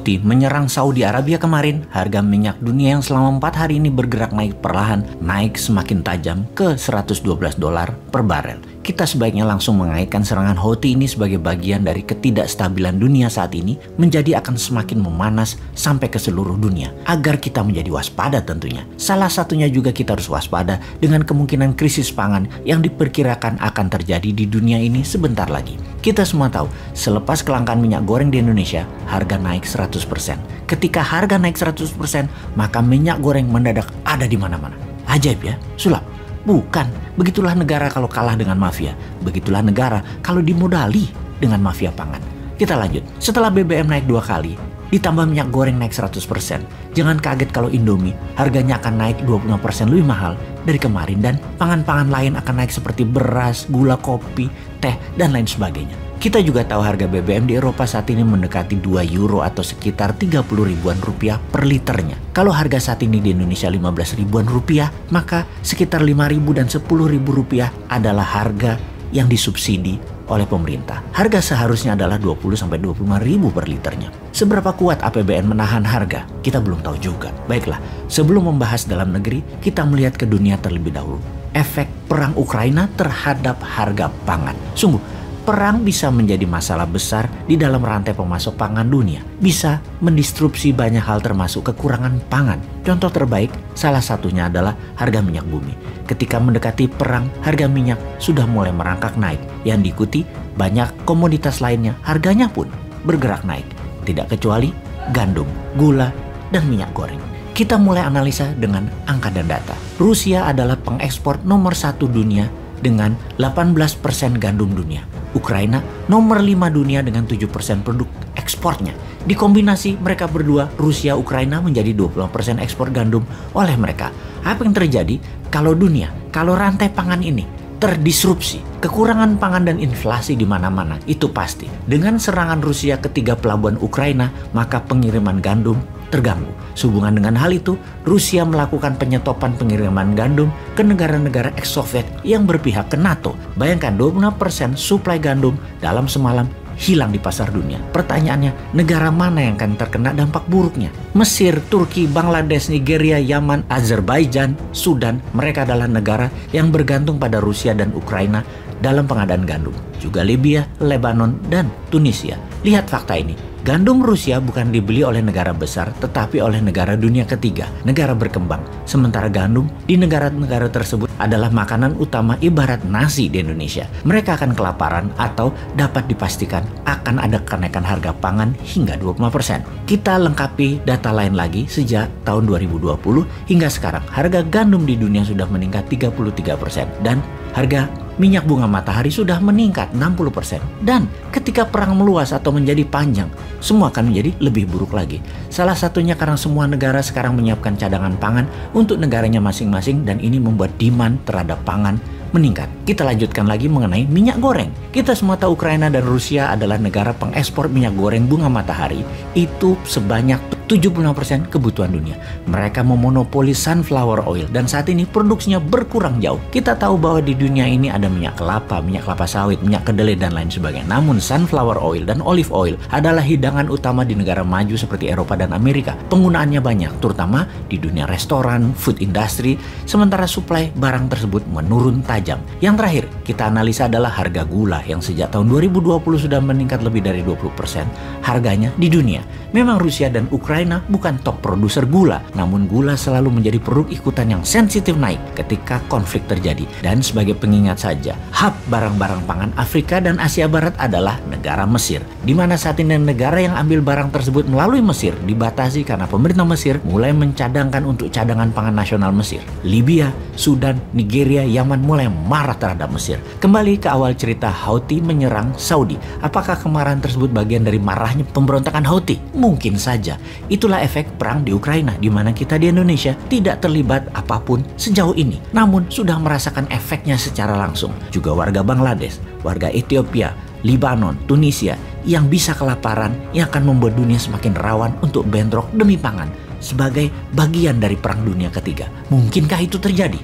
Houthi menyerang Saudi Arabia kemarin, harga minyak dunia yang selama 4 hari ini bergerak naik perlahan, naik semakin tajam ke $112 per barel. Kita sebaiknya langsung mengaitkan serangan Houthi ini sebagai bagian dari ketidakstabilan dunia saat ini menjadi akan semakin memanas sampai ke seluruh dunia, agar kita menjadi waspada tentunya. Salah satunya juga kita harus waspada dengan kemungkinan krisis pangan yang diperkirakan akan terjadi di dunia ini sebentar lagi. Kita semua tahu, selepas kelangkaan minyak goreng di Indonesia, harga naik 100%. Ketika harga naik 100%, maka minyak goreng mendadak ada di mana-mana. Ajaib ya, sulap. Bukan, begitulah negara kalau kalah dengan mafia. Begitulah negara kalau dimodali dengan mafia pangan. Kita lanjut, setelah BBM naik 2 kali, ditambah minyak goreng naik 100%. Jangan kaget kalau Indomie harganya akan naik 25% lebih mahal dari kemarin. Dan pangan-pangan lain akan naik seperti beras, gula, kopi, teh, dan lain sebagainya. Kita juga tahu harga BBM di Eropa saat ini mendekati 2 euro atau sekitar 30 ribuan rupiah per liternya. Kalau harga saat ini di Indonesia 15 ribuan rupiah, maka sekitar 5 ribu dan 10 ribu rupiah adalah harga yang disubsidi oleh pemerintah. Harga seharusnya adalah 20 sampai 25 ribu per liternya. Seberapa kuat APBN menahan harga? Kita belum tahu juga. Baiklah, sebelum membahas dalam negeri, kita melihat ke dunia terlebih dahulu. Efek perang Ukraina terhadap harga pangan. Sungguh, perang bisa menjadi masalah besar di dalam rantai pemasok pangan dunia. Bisa mendistrupsi banyak hal termasuk kekurangan pangan. Contoh terbaik salah satunya adalah harga minyak bumi. Ketika mendekati perang, harga minyak sudah mulai merangkak naik. Yang diikuti banyak komoditas lainnya, harganya pun bergerak naik. Tidak kecuali gandum, gula, dan minyak goreng. Kita mulai analisa dengan angka dan data. Rusia adalah pengekspor nomor 1 dunia dengan 18% gandum dunia. Ukraina nomor 5 dunia dengan 7% produk ekspornya. Dikombinasi mereka berdua, Rusia, Ukraina menjadi 20% ekspor gandum oleh mereka. Apa yang terjadi kalau dunia, kalau rantai pangan ini terdisrupsi, kekurangan pangan dan inflasi di mana-mana, itu pasti. Dengan serangan Rusia ke 3 pelabuhan Ukraina, maka pengiriman gandum terganggu. Sehubungan dengan hal itu, Rusia melakukan penyetopan pengiriman gandum ke negara-negara ex-Soviet yang berpihak ke NATO. Bayangkan 26% suplai gandum dalam semalam hilang di pasar dunia. Pertanyaannya, negara mana yang akan terkena dampak buruknya? Mesir, Turki, Bangladesh, Nigeria, Yaman, Azerbaijan, Sudan, mereka adalah negara yang bergantung pada Rusia dan Ukraina dalam pengadaan gandum. Juga Libya, Lebanon, dan Tunisia. Lihat fakta ini. Gandum Rusia bukan dibeli oleh negara besar, tetapi oleh negara dunia ketiga, negara berkembang. Sementara gandum di negara-negara tersebut adalah makanan utama ibarat nasi di Indonesia. Mereka akan kelaparan atau dapat dipastikan akan ada kenaikan harga pangan hingga 25%. Kita lengkapi data lain lagi sejak tahun 2020 hingga sekarang. Harga gandum di dunia sudah meningkat 33% dan harga minyak bunga matahari sudah meningkat 60%. Dan ketika perang meluas atau menjadi panjang, semua akan menjadi lebih buruk lagi. Salah satunya karena semua negara sekarang menyiapkan cadangan pangan untuk negaranya masing-masing dan ini membuat demand terhadap pangan meningkat. Kita lanjutkan lagi mengenai minyak goreng. Kita semua tahu Ukraina dan Rusia adalah negara pengekspor minyak goreng bunga matahari. Itu sebanyak 76% kebutuhan dunia. Mereka memonopoli sunflower oil dan saat ini produksinya berkurang jauh. Kita tahu bahwa di dunia ini ada minyak kelapa sawit, minyak kedelai dan lain sebagainya. Namun sunflower oil dan olive oil adalah hidangan utama di negara maju seperti Eropa dan Amerika. Penggunaannya banyak, terutama di dunia restoran, food industry, sementara suplai barang tersebut menurun tajam. Yang terakhir, kita analisa adalah harga gula yang sejak tahun 2020 sudah meningkat lebih dari 20% harganya di dunia. Memang Rusia dan Ukraina bukan top produser gula, namun gula selalu menjadi produk ikutan yang sensitif naik ketika konflik terjadi. Dan sebagai pengingat saja, hub barang-barang pangan Afrika dan Asia Barat adalah negara Mesir, di mana saat ini negara yang ambil barang tersebut melalui Mesir dibatasi karena pemerintah Mesir mulai mencadangkan untuk cadangan pangan nasional Mesir. Libya, Sudan, Nigeria, Yaman mulai marah terhadap Mesir. Kembali ke awal cerita, Houthi menyerang Saudi. Apakah kemarahan tersebut bagian dari marahnya pemberontakan Houthi? Mungkin saja. Itulah efek perang di Ukraina, di mana kita di Indonesia tidak terlibat apapun sejauh ini, namun sudah merasakan efeknya secara langsung. Juga warga Bangladesh, warga Ethiopia, Lebanon, Tunisia yang bisa kelaparan, yang akan membuat dunia semakin rawan untuk bentrok demi pangan sebagai bagian dari perang dunia ketiga. Mungkinkah itu terjadi?